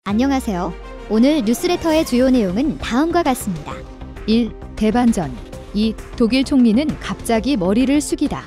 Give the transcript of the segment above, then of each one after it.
안녕하세요. 오늘 뉴스레터의 주요 내용은 다음과 같습니다. 1. 대반전. 2. 독일 총리는 갑자기 머리를 숙이다.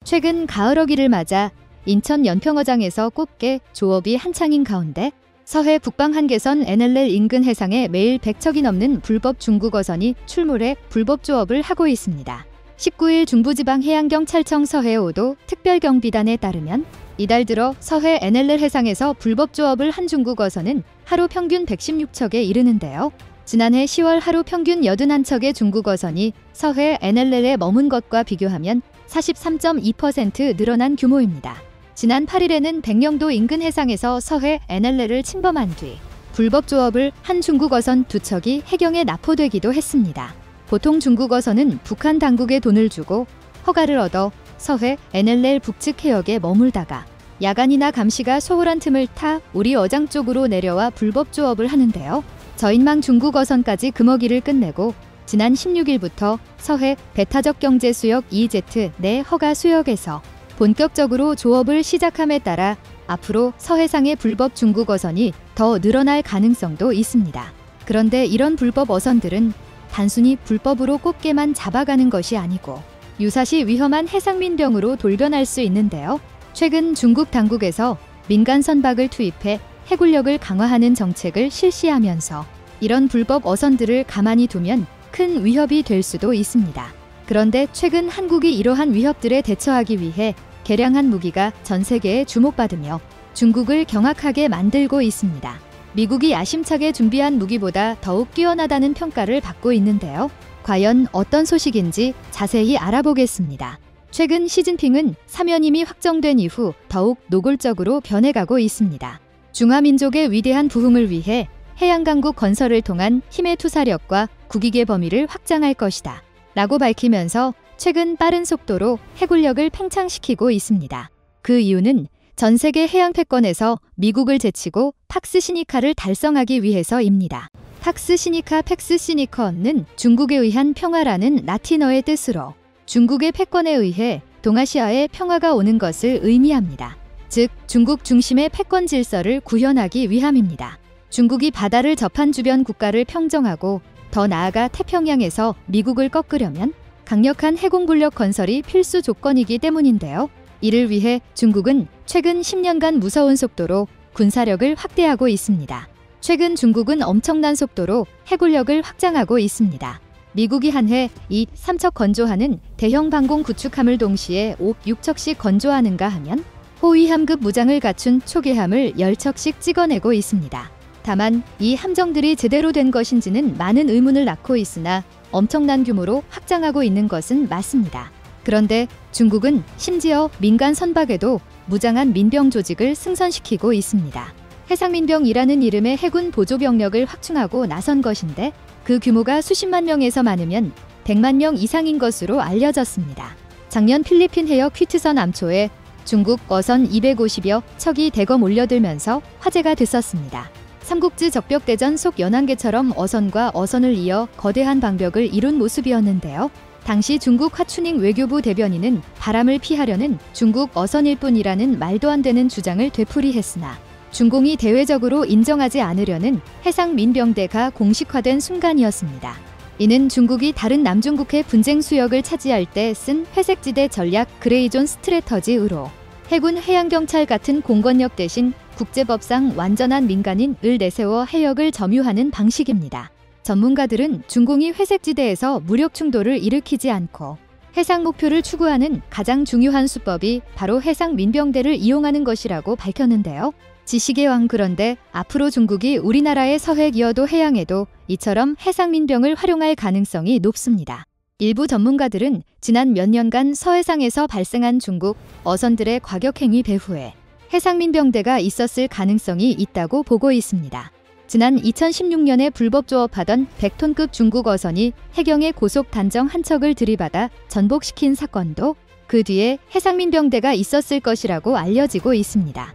최근 가을어기를 맞아 인천 연평어장에서 꽃게 조업이 한창인 가운데 서해 북방 한계선 NLL 인근 해상에 매일 100척이 넘는 불법 중국어선이 출몰해 불법 조업을 하고 있습니다. 19일 중부지방해양경찰청 서해 5도 특별경비단에 따르면 이달 들어 서해 NLL 해상에서 불법 조업을 한 중국어선은 하루 평균 116척에 이르는데요. 지난해 10월 하루 평균 81척의 중국어선이 서해 NLL에 머문 것과 비교하면 43.2% 늘어난 규모입니다. 지난 8일에는 백령도 인근 해상에서 서해 NLL을 침범한 뒤 불법 조업을 한 중국어선 2척이 해경에 납포되기도 했습니다. 보통 중국어선은 북한 당국에 돈을 주고 허가를 얻어 서해 NLL 북측 해역에 머물다가 야간이나 감시가 소홀한 틈을 타 우리 어장 쪽으로 내려와 불법 조업을 하는데요. 저인망 중국어선까지 금어기를 끝내고 지난 16일부터 서해 배타적 경제수역 EEZ 내 허가 수역에서 본격적으로 조업을 시작함에 따라 앞으로 서해상의 불법 중국어선이 더 늘어날 가능성도 있습니다. 그런데 이런 불법 어선들은 단순히 불법으로 꽃게만 잡아가는 것이 아니고 유사시 위험한 해상민병으로 돌변할 수 있는데요. 최근 중국 당국에서 민간 선박을 투입해 해군력을 강화하는 정책을 실시하면서 이런 불법 어선들을 가만히 두면 큰 위협이 될 수도 있습니다. 그런데 최근 한국이 이러한 위협들에 대처하기 위해 개량한 무기가 전 세계에 주목받으며 중국을 경악하게 만들고 있습니다. 미국이 야심차게 준비한 무기보다 더욱 뛰어나다는 평가를 받고 있는데요. 과연 어떤 소식인지 자세히 알아보겠습니다. 최근 시진핑은 사면임이 확정된 이후 더욱 노골적으로 변해가고 있습니다. 중화민족의 위대한 부흥을 위해 해양강국 건설을 통한 힘의 투사력과 국익의 범위를 확장할 것이다 라고 밝히면서 최근 빠른 속도로 해군력을 팽창시키고 있습니다. 그 이유는 전 세계 해양 패권에서 미국을 제치고 팍스 시니카를 달성하기 위해서입니다. 팍스 시니카 팩스 시니커는 중국에 의한 평화라는 라틴어의 뜻으로 중국의 패권에 의해 동아시아에 평화가 오는 것을 의미합니다. 즉, 중국 중심의 패권 질서를 구현하기 위함입니다. 중국이 바다를 접한 주변 국가를 평정하고 더 나아가 태평양에서 미국을 꺾으려면 강력한 해공군력 건설이 필수 조건이기 때문인데요. 이를 위해 중국은 최근 10년간 무서운 속도로 군사력을 확대하고 있습니다. 최근 중국은 엄청난 속도로 해군력을 확장하고 있습니다. 미국이 한 해 3척 건조하는 대형 방공 구축함을 동시에 6척씩 건조하는가 하면 호위함급 무장을 갖춘 초계함을 10척씩 찍어내고 있습니다. 다만 이 함정들이 제대로 된 것인지는 많은 의문을 낳고 있으나 엄청난 규모로 확장하고 있는 것은 맞습니다. 그런데 중국은 심지어 민간 선박에도 무장한 민병 조직을 승선시키고 있습니다. 해상민병이라는 이름의 해군 보조병력을 확충하고 나선 것인데 그 규모가 수십만 명에서 많으면 100만 명 이상인 것으로 알려졌습니다. 작년 필리핀 해역 휘트선 암초에 중국 어선 250여 척이 대거 몰려들면서 화제가 됐었습니다. 삼국지 적벽대전 속 연안개처럼 어선과 어선을 이어 거대한 방벽을 이룬 모습이었는데요. 당시 중국 하추닝 외교부 대변인은 바람을 피하려는 중국 어선일 뿐이라는 말도 안 되는 주장을 되풀이했으나 중공이 대외적으로 인정하지 않으려는 해상민병대가 공식화된 순간이었습니다. 이는 중국이 다른 남중국해 분쟁 수역을 차지할 때 쓴 회색지대 전략 그레이존 스트래터지으로 해군 해양경찰 같은 공권력 대신 국제법상 완전한 민간인을 내세워 해역을 점유하는 방식입니다. 전문가들은 중공이 회색지대에서 무력 충돌을 일으키지 않고 해상 목표를 추구하는 가장 중요한 수법이 바로 해상민병대를 이용하는 것이라고 밝혔는데요. 지식의 왕. 그런데 앞으로 중국이 우리나라의 서해 기여도 해양에도 이처럼 해상민병을 활용할 가능성이 높습니다. 일부 전문가들은 지난 몇 년간 서해상에서 발생한 중국 어선들의 과격행위 배후에 해상민병대가 있었을 가능성이 있다고 보고 있습니다. 지난 2016년에 불법 조업하던 100톤급 중국 어선이 해경의 고속 단정 한 척을 들이받아 전복시킨 사건도 그 뒤에 해상민병대가 있었을 것이라고 알려지고 있습니다.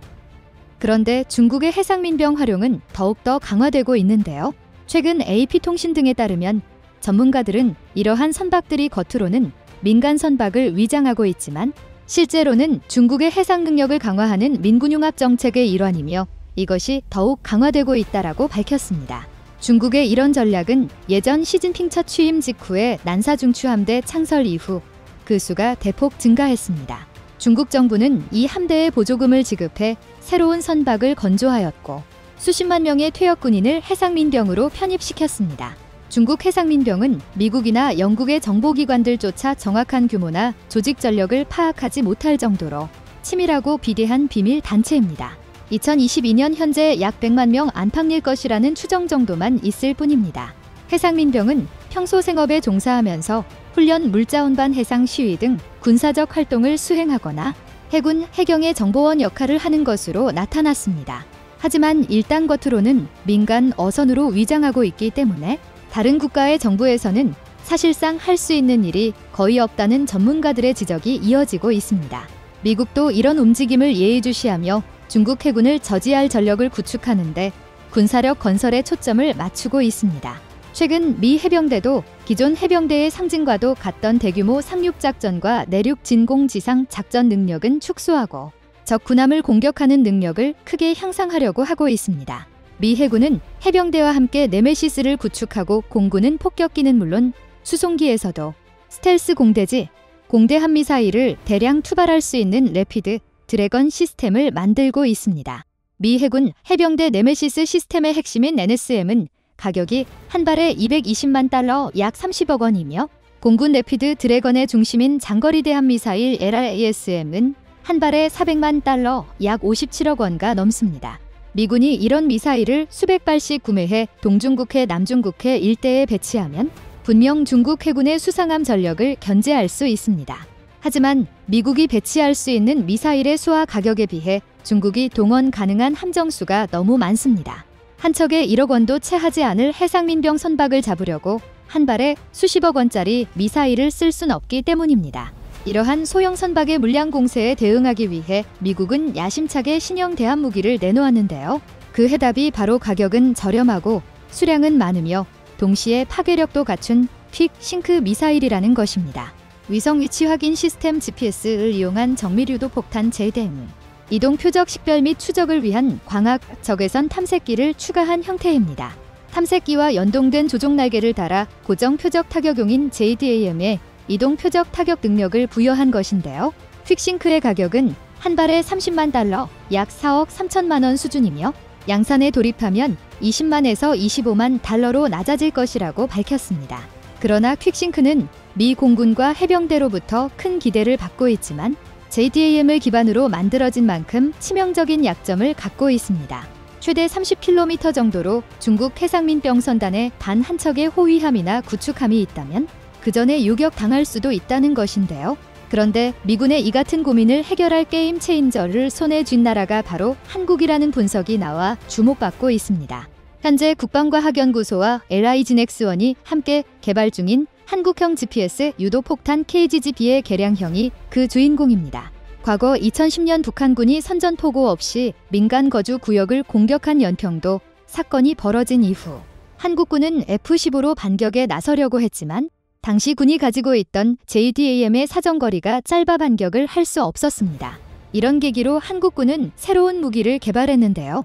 그런데 중국의 해상민병 활용은 더욱더 강화되고 있는데요. 최근 AP통신 등에 따르면 전문가들은 이러한 선박들이 겉으로는 민간 선박을 위장하고 있지만 실제로는 중국의 해상 능력을 강화하는 민군융합 정책의 일환이며 이것이 더욱 강화되고 있다라고 밝혔습니다. 중국의 이런 전략은 예전 시진핑 첫 취임 직후에 난사중추함대 창설 이후 그 수가 대폭 증가했습니다. 중국 정부는 이 함대에 보조금을 지급해 새로운 선박을 건조하였고 수십만 명의 퇴역 군인을 해상민병으로 편입시켰습니다. 중국 해상민병은 미국이나 영국의 정보기관들조차 정확한 규모나 조직 전력을 파악하지 못할 정도로 치밀하고 비대한 비밀 단체입니다. 2022년 현재 약 100만 명 안팎일 것이라는 추정 정도만 있을 뿐입니다. 해상민병은 평소 생업에 종사하면서 훈련 물자운반 해상 시위 등 군사적 활동을 수행하거나 해군, 해경의 정보원 역할을 하는 것으로 나타났습니다. 하지만 일단 겉으로는 민간 어선으로 위장하고 있기 때문에 다른 국가의 정부에서는 사실상 할 수 있는 일이 거의 없다는 전문가들의 지적이 이어지고 있습니다. 미국도 이런 움직임을 예의주시하며 중국 해군을 저지할 전력을 구축하는데 군사력 건설에 초점을 맞추고 있습니다. 최근 미 해병대도 기존 해병대의 상징과도 같던 대규모 상륙작전과 내륙 진공지상 작전 능력은 축소하고 적 군함을 공격하는 능력을 크게 향상하려고 하고 있습니다. 미 해군은 해병대와 함께 네메시스를 구축하고 공군은 폭격기는 물론 수송기에서도 스텔스 공대지, 공대함 미사일을 대량 투발할 수 있는 래피드 드래건 시스템을 만들고 있습니다. 미 해군 해병대 네메시스 시스템의 핵심인 NSM은 가격이 한 발에 220만 달러 약 30억 원이며 공군 래피드 드래건의 중심인 장거리 대함 미사일 LRASM은 한 발에 400만 달러 약 57억 원가 넘습니다. 미군이 이런 미사일을 수백 발씩 구매해 동중국해 남중국해 일대에 배치하면 분명 중국 해군의 수상함 전력을 견제할 수 있습니다. 하지만 미국이 배치할 수 있는 미사일의 수와 가격에 비해 중국이 동원 가능한 함정수가 너무 많습니다. 한 척에 1억 원도 채 하지 않을 해상민병 선박을 잡으려고 한 발에 수십억 원짜리 미사일을 쓸 순 없기 때문입니다. 이러한 소형 선박의 물량 공세에 대응하기 위해 미국은 야심차게 신형 대함 무기를 내놓았는데요. 그 해답이 바로 가격은 저렴하고 수량은 많으며 동시에 파괴력도 갖춘 퀵 싱크 미사일이라는 것입니다. 위성 위치 확인 시스템 GPS를 이용한 정밀유도 폭탄 재대응, 이동 표적 식별 및 추적을 위한 광학 적외선 탐색기를 추가한 형태입니다. 탐색기와 연동된 조종 날개를 달아 고정 표적 타격용인 JDAM에 이동 표적 타격 능력을 부여한 것인데요. 퀵싱크의 가격은 한 발에 30만 달러, 약 4억 3천만 원 수준이며 양산에 돌입하면 20만에서 25만 달러로 낮아질 것이라고 밝혔습니다. 그러나 퀵싱크는 미 공군과 해병대로부터 큰 기대를 받고 있지만 JDAM을 기반으로 만들어진 만큼 치명적인 약점을 갖고 있습니다. 최대 30km 정도로 중국 해상민병 선단에 단 한 척의 호위함이나 구축함이 있다면 그 전에 요격당할 수도 있다는 것인데요. 그런데 미군의 이 같은 고민을 해결할 게임 체인저를 손에 쥔 나라가 바로 한국이라는 분석이 나와 주목받고 있습니다. 현재 국방과학연구소와 LIGNX1이 함께 개발 중인 한국형 GPS 유도폭탄 KGGB의 개량형이 그 주인공입니다. 과거 2010년 북한군이 선전포고 없이 민간 거주 구역을 공격한 연평도 사건이 벌어진 이후 한국군은 F-15로 반격에 나서려고 했지만 당시 군이 가지고 있던 JDAM의 사정거리가 짧아 반격을 할 수 없었습니다. 이런 계기로 한국군은 새로운 무기를 개발했는데요.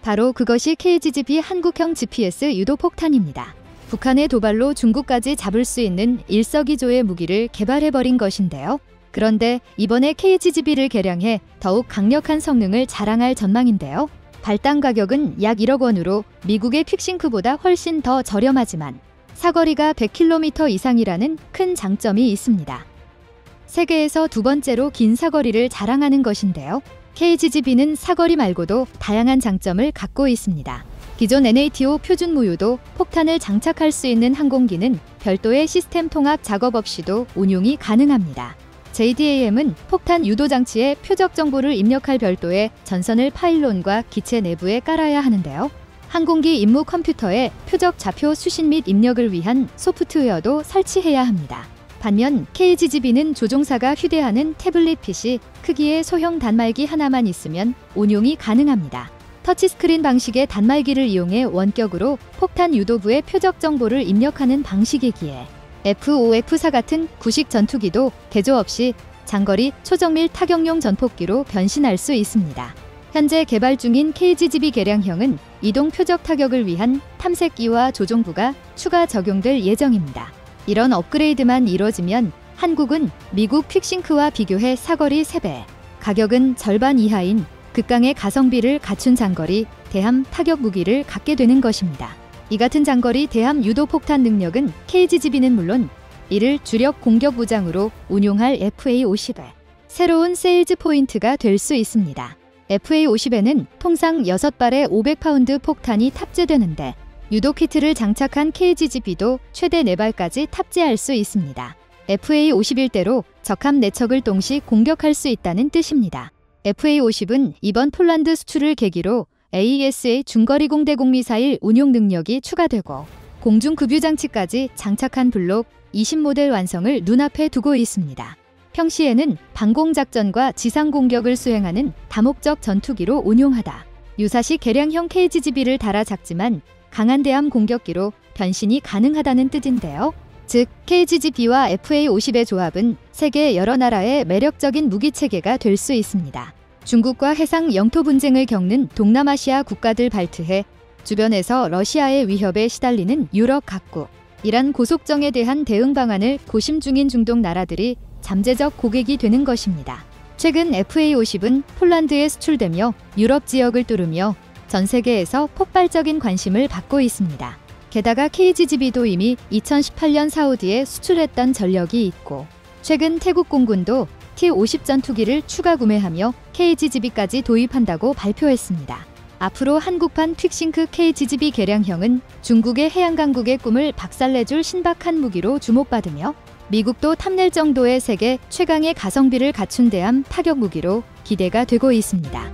바로 그것이 KGGB 한국형 GPS 유도폭탄입니다. 북한의 도발로 중국까지 잡을 수 있는 일석이조의 무기를 개발해버린 것인데요. 그런데 이번에 KGGB를 개량해 더욱 강력한 성능을 자랑할 전망인데요. 발당 가격은 약 1억 원으로 미국의 퀵싱크보다 훨씬 더 저렴하지만 사거리가 100km 이상이라는 큰 장점이 있습니다. 세계에서 두 번째로 긴 사거리를 자랑하는 것인데요. KGGB는 사거리 말고도 다양한 장점을 갖고 있습니다. 기존 NATO 표준 무유도 폭탄을 장착할 수 있는 항공기는 별도의 시스템 통합 작업 없이도 운용이 가능합니다. JDAM은 폭탄 유도 장치에 표적 정보를 입력할 별도의 전선을 파일론과 기체 내부에 깔아야 하는데요. 항공기 임무 컴퓨터에 표적 좌표 수신 및 입력을 위한 소프트웨어도 설치해야 합니다. 반면 KGGB는 조종사가 휴대하는 태블릿 PC 크기의 소형 단말기 하나만 있으면 운용이 가능합니다. 터치스크린 방식의 단말기를 이용해 원격으로 폭탄 유도부의 표적 정보를 입력하는 방식이기에 F-5, F-4 같은 구식 전투기도 개조 없이 장거리 초정밀 타격용 전폭기로 변신할 수 있습니다. 현재 개발 중인 KGGB 개량형은 이동 표적 타격을 위한 탐색기와 조종부가 추가 적용될 예정입니다. 이런 업그레이드만 이뤄지면 한국은 미국 퀵싱크와 비교해 사거리 3배, 가격은 절반 이하인 극강의 가성비를 갖춘 장거리 대함 타격 무기를 갖게 되는 것입니다. 이 같은 장거리 대함 유도 폭탄 능력은 KGGB는 물론 이를 주력 공격 무장으로 운용할 FA-50에 새로운 세일즈 포인트가 될 수 있습니다. FA-50에는 통상 6발의 500파운드 폭탄이 탑재되는데 유도 키트를 장착한 KGGB도 최대 4발까지 탑재할 수 있습니다. FA-50일대로 적함 4척을 동시 공격할 수 있다는 뜻입니다. FA-50은 이번 폴란드 수출을 계기로 AESA 중거리 공대공 미사일 운용 능력이 추가되고 공중 급유 장치까지 장착한 블록 20모델 완성을 눈앞에 두고 있습니다. 평시에는 방공작전과 지상공격을 수행하는 다목적 전투기로 운용하다. 유사시 개량형 KGGB를 달아 작지만 강한 대함 공격기로 변신이 가능하다는 뜻인데요. 즉, KGGB와 FA-50의 조합은 세계 여러 나라의 매력적인 무기체계가 될 수 있습니다. 중국과 해상 영토 분쟁을 겪는 동남아시아 국가들 발트해 주변에서 러시아의 위협에 시달리는 유럽 각국, 이란 고속정에 대한 대응 방안을 고심 중인 중동 나라들이 잠재적 고객이 되는 것입니다. 최근 FA-50은 폴란드에 수출되며 유럽 지역을 뚫으며 전 세계에서 폭발적인 관심을 받고 있습니다. 게다가 KGGB도 이미 2018년 사우디에 수출했던 전력이 있고 최근 태국 공군도 T-50 전투기를 추가 구매하며 KGGB까지 도입한다고 발표했습니다. 앞으로 한국판 퀵싱크 KGGB 개량형은 중국의 해양강국의 꿈을 박살내줄 신박한 무기로 주목받으며 미국도 탐낼 정도의 세계 최강의 가성비를 갖춘 대함 타격 무기로 기대가 되고 있습니다.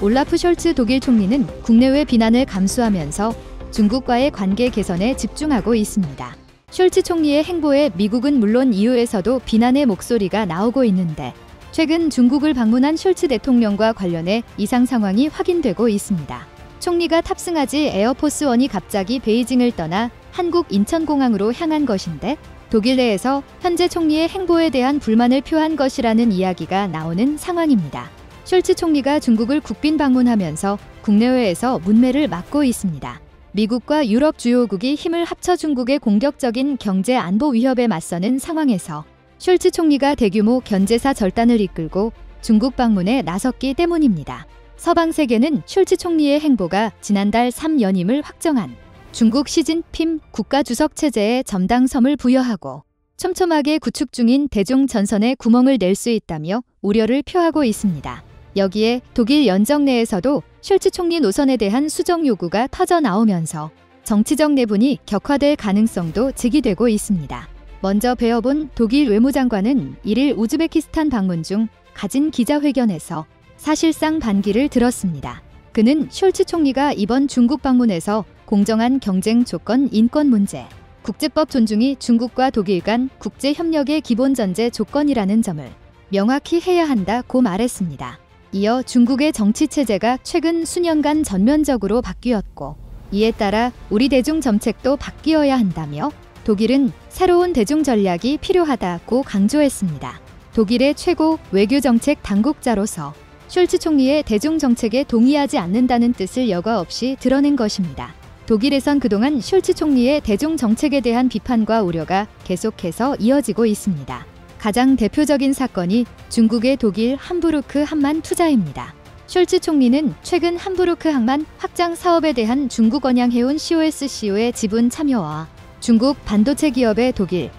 올라프 숄츠 독일 총리는 국내외 비난을 감수하면서 중국과의 관계 개선에 집중하고 있습니다. 숄츠 총리의 행보에 미국은 물론 EU에서도 비난의 목소리가 나오고 있는데 최근 중국을 방문한 숄츠 대통령과 관련해 이상 상황이 확인되고 있습니다. 총리가 탑승하지 에어포스1이 갑자기 베이징을 떠나 한국 인천공항으로 향한 것인데 독일 내에서 현재 총리의 행보에 대한 불만을 표한 것이라는 이야기가 나오는 상황입니다. 숄츠 총리가 중국을 국빈 방문하면서 국내외에서 문매를 막고 있습니다. 미국과 유럽 주요국이 힘을 합쳐 중국의 공격적인 경제 안보 위협에 맞서는 상황에서 숄츠 총리가 대규모 견제사 절단을 이끌고 중국 방문에 나섰기 때문입니다. 서방 세계는 숄츠 총리의 행보가 지난달 3연임을 확정한 중국 시진핑 국가주석 체제에 점당섬을 부여하고 촘촘하게 구축 중인 대중 전선에 구멍을 낼 수 있다며 우려를 표하고 있습니다. 여기에 독일 연정 내에서도 숄츠 총리 노선에 대한 수정 요구가 터져 나오면서 정치적 내분이 격화될 가능성도 제기되고 있습니다. 먼저 베어본 독일 외무장관은 1일 우즈베키스탄 방문 중 가진 기자회견에서 사실상 반기를 들었습니다. 그는 숄츠 총리가 이번 중국 방문에서 공정한 경쟁 조건 인권 문제, 국제법 존중이 중국과 독일 간 국제협력의 기본 전제 조건이라는 점을 명확히 해야 한다고 말했습니다. 이어 중국의 정치체제가 최근 수년간 전면적으로 바뀌었고 이에 따라 우리 대중 정책도 바뀌어야 한다며 독일은 새로운 대중 전략이 필요하다고 강조했습니다. 독일의 최고 외교정책 당국자로서 숄츠 총리의 대중 정책에 동의하지 않는다는 뜻을 여과 없이 드러낸 것입니다. 독일에선 그동안 숄츠 총리의 대중 정책에 대한 비판과 우려가 계속해서 이어지고 있습니다. 가장 대표적인 사건이 중국의 독일 함부르크 항만 투자입니다. 숄츠 총리는 최근 함부르크 항만 확장 사업에 대한 중국 언양해운 COSCO의 지분 참여와 중국 반도체 기업의 독일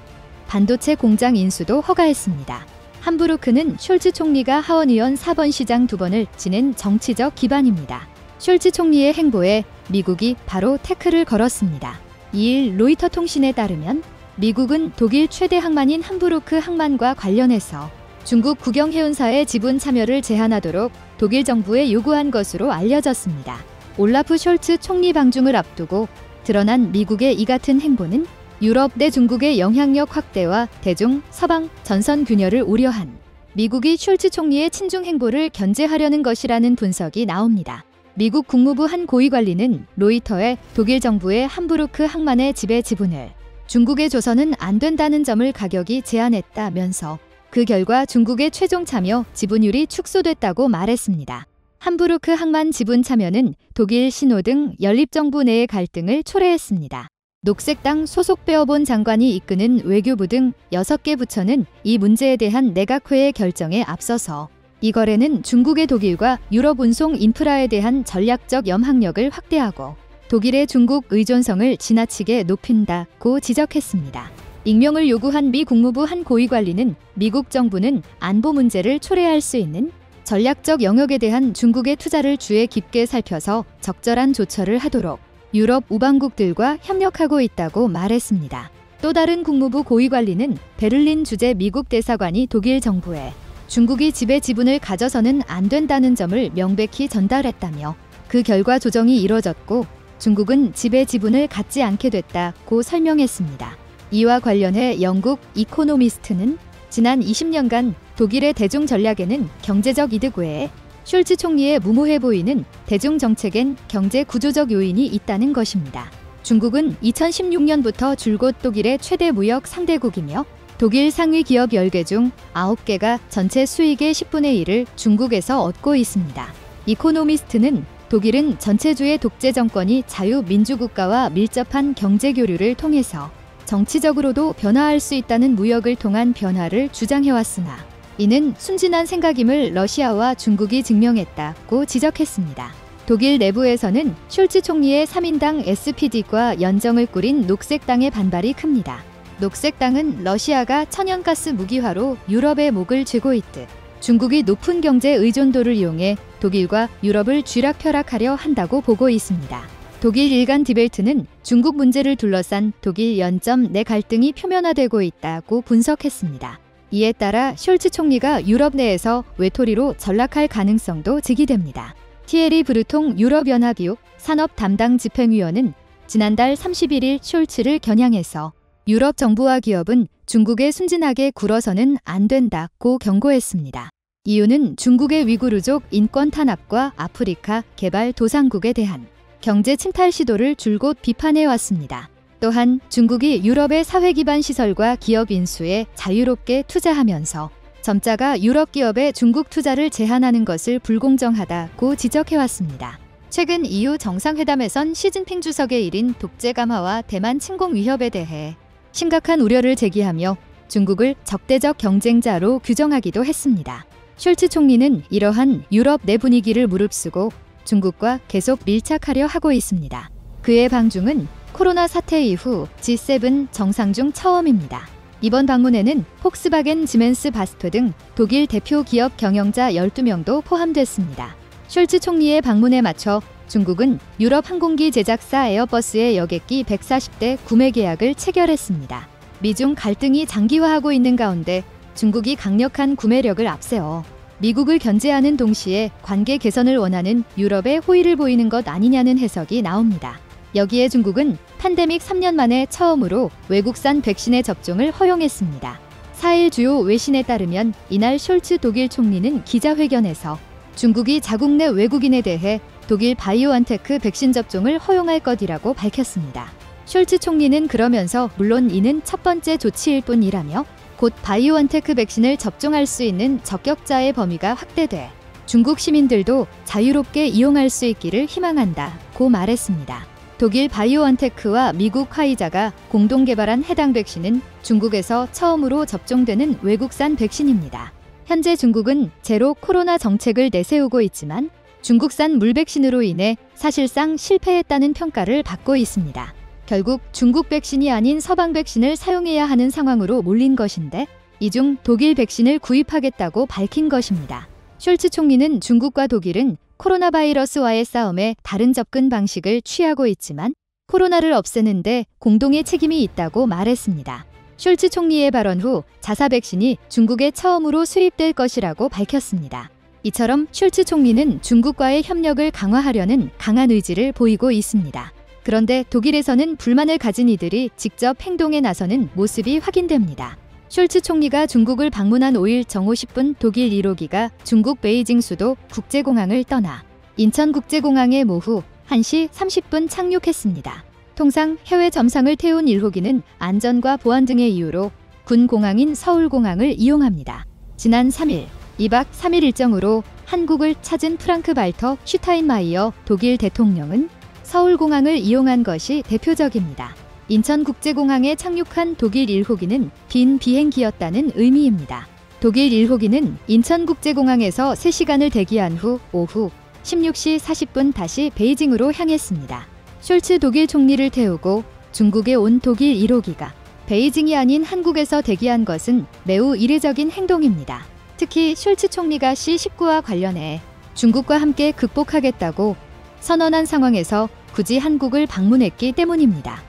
반도체 공장 인수도 허가했습니다. 함부르크는 숄츠 총리가 하원의원 4번 시장 2번을 지낸 정치적 기반입니다. 숄츠 총리의 행보에 미국이 바로 태클을 걸었습니다. 2일 로이터 통신에 따르면 미국은 독일 최대 항만인 함부르크 항만과 관련해서 중국 국영해운사의 지분 참여를 제한하도록 독일 정부에 요구한 것으로 알려졌습니다. 올라프 숄츠 총리 방중을 앞두고 드러난 미국의 이 같은 행보는 유럽 내 중국의 영향력 확대와 대중, 서방, 전선 균열을 우려한 미국이 숄츠 총리의 친중 행보를 견제하려는 것이라는 분석이 나옵니다. 미국 국무부 한 고위관리는 로이터에 독일 정부의 함부르크 항만의 지배 지분을 중국에 줘서는 안 된다는 점을 가격이 제안했다면서 그 결과 중국의 최종 참여 지분율이 축소됐다고 말했습니다. 함부르크 항만 지분 참여는 독일 신호등 연립정부 내의 갈등을 초래했습니다. 녹색당 소속 베어본 장관이 이끄는 외교부 등 6개 부처는 이 문제에 대한 내각회의 결정에 앞서서 이 거래는 중국의 독일과 유럽 운송 인프라에 대한 전략적 염항력을 확대하고 독일의 중국 의존성을 지나치게 높인다고 지적했습니다. 익명을 요구한 미 국무부 한 고위 관리는 미국 정부는 안보 문제를 초래할 수 있는 전략적 영역에 대한 중국의 투자를 주의 깊게 살펴서 적절한 조처를 하도록 유럽 우방국들과 협력하고 있다고 말했습니다. 또 다른 국무부 고위 관리는 베를린 주재 미국 대사관이 독일 정부에 중국이 지배 지분을 가져서는 안 된다는 점을 명백히 전달했다며 그 결과 조정이 이뤄졌고 중국은 지배 지분을 갖지 않게 됐다고 설명했습니다. 이와 관련해 영국 이코노미스트는 지난 20년간 독일의 대중 전략에는 경제적 이득 외에 숄츠 총리의 무모해 보이는 대중 정책엔 경제 구조적 요인이 있다는 것입니다. 중국은 2016년부터 줄곧 독일의 최대 무역 상대국이며 독일 상위 기업 10개 중 9개가 전체 수익의 10분의 1을 중국에서 얻고 있습니다. 이코노미스트는 독일은 전체주의 독재 정권이 자유민주국가와 밀접한 경제 교류를 통해서 정치적으로도 변화할 수 있다는 무역을 통한 변화를 주장해왔으나 이는 순진한 생각임을 러시아와 중국이 증명했다고 지적했습니다. 독일 내부에서는 숄츠 총리의 3인당 SPD과 연정을 꾸린 녹색당의 반발이 큽니다. 녹색당은 러시아가 천연가스 무기화로 유럽의 목을 쥐고 있듯 중국이 높은 경제 의존도를 이용해 독일과 유럽을 쥐락펴락하려 한다고 보고 있습니다. 독일 일간 디벨트는 중국 문제를 둘러싼 독일 연점 내 갈등이 표면화되고 있다고 분석했습니다. 이에 따라 숄츠 총리가 유럽 내에서 외톨이로 전락할 가능성도 제기됩니다. 티에리 브루통 유럽연합 산업 담당 집행위원은 지난달 31일 숄츠를 겨냥해서 유럽 정부와 기업은 중국에 순진하게 굴어서는 안 된다고 경고했습니다. 이유는 중국의 위구르족 인권 탄압과 아프리카 개발 도상국에 대한 경제 침탈 시도를 줄곧 비판해왔습니다. 또한 중국이 유럽의 사회 기반 시설과 기업 인수에 자유롭게 투자하면서 점자가 유럽 기업의 중국 투자를 제한하는 것을 불공정하다고 지적해왔습니다. 최근 EU 정상회담에선 시진핑 주석의 일인 독재 감화와 대만 침공 위협에 대해 심각한 우려를 제기하며 중국을 적대적 경쟁자로 규정하기도 했습니다. 숄츠 총리는 이러한 유럽 내 분위기를 무릅쓰고 중국과 계속 밀착하려 하고 있습니다. 그의 방중은 코로나 사태 이후 G7 정상 중 처음입니다. 이번 방문에는 폭스바겐 지멘스 바스토 등 독일 대표 기업 경영자 12명도 포함됐습니다. 숄츠 총리의 방문에 맞춰 중국은 유럽 항공기 제작사 에어버스의 여객기 140대 구매 계약을 체결했습니다. 미중 갈등이 장기화하고 있는 가운데 중국이 강력한 구매력을 앞세워 미국을 견제하는 동시에 관계 개선을 원하는 유럽에 호의를 보이는 것 아니냐는 해석이 나옵니다. 여기에 중국은 팬데믹 3년 만에 처음으로 외국산 백신의 접종을 허용했습니다. 4일 주요 외신에 따르면 이날 숄츠 독일 총리는 기자회견에서 중국이 자국 내 외국인에 대해 독일 바이오언테크 백신 접종을 허용할 것이라고 밝혔습니다. 숄츠 총리는 그러면서 물론 이는 첫 번째 조치일 뿐이라며 곧 바이오언테크 백신을 접종할 수 있는 적격자의 범위가 확대돼 중국 시민들도 자유롭게 이용할 수 있기를 희망한다고 말했습니다. 독일 바이오언테크와 미국 화이자가 공동 개발한 해당 백신은 중국에서 처음으로 접종되는 외국산 백신입니다. 현재 중국은 제로 코로나 정책을 내세우고 있지만 중국산 물백신으로 인해 사실상 실패했다는 평가를 받고 있습니다. 결국 중국 백신이 아닌 서방 백신을 사용해야 하는 상황으로 몰린 것인데 이 중 독일 백신을 구입하겠다고 밝힌 것입니다. 숄츠 총리는 중국과 독일은 코로나 바이러스와의 싸움에 다른 접근 방식을 취하고 있지만 코로나를 없애는데 공동의 책임이 있다고 말했습니다. 숄츠 총리의 발언 후 자사 백신이 중국에 처음으로 수입될 것이라고 밝혔습니다. 이처럼 숄츠 총리는 중국과의 협력을 강화하려는 강한 의지를 보이고 있습니다. 그런데 독일에서는 불만을 가진 이들이 직접 행동에 나서는 모습이 확인됩니다. 숄츠 총리가 중국을 방문한 5일 정오 10분 독일 1호기가 중국 베이징 수도 국제공항을 떠나 인천국제공항에 모후 1시 30분 착륙했습니다. 통상 해외 점상을 태운 1호기는 안전과 보안 등의 이유로 군 공항인 서울공항을 이용합니다. 지난 3일 2박 3일 일정으로 한국을 찾은 프랑크 발터 슈타인마이어 독일 대통령은 서울공항을 이용한 것이 대표적입니다. 인천국제공항에 착륙한 독일 1호기는 빈 비행기였다는 의미입니다. 독일 1호기는 인천국제공항에서 3시간을 대기한 후 오후 16시 40분 다시 베이징으로 향했습니다. 숄츠 독일 총리를 태우고 중국에 온 독일 1호기가 베이징이 아닌 한국에서 대기한 것은 매우 이례적인 행동입니다. 특히 숄츠 총리가 C19와 관련해 중국과 함께 극복하겠다고 선언한 상황에서 굳이 한국을 방문했기 때문입니다.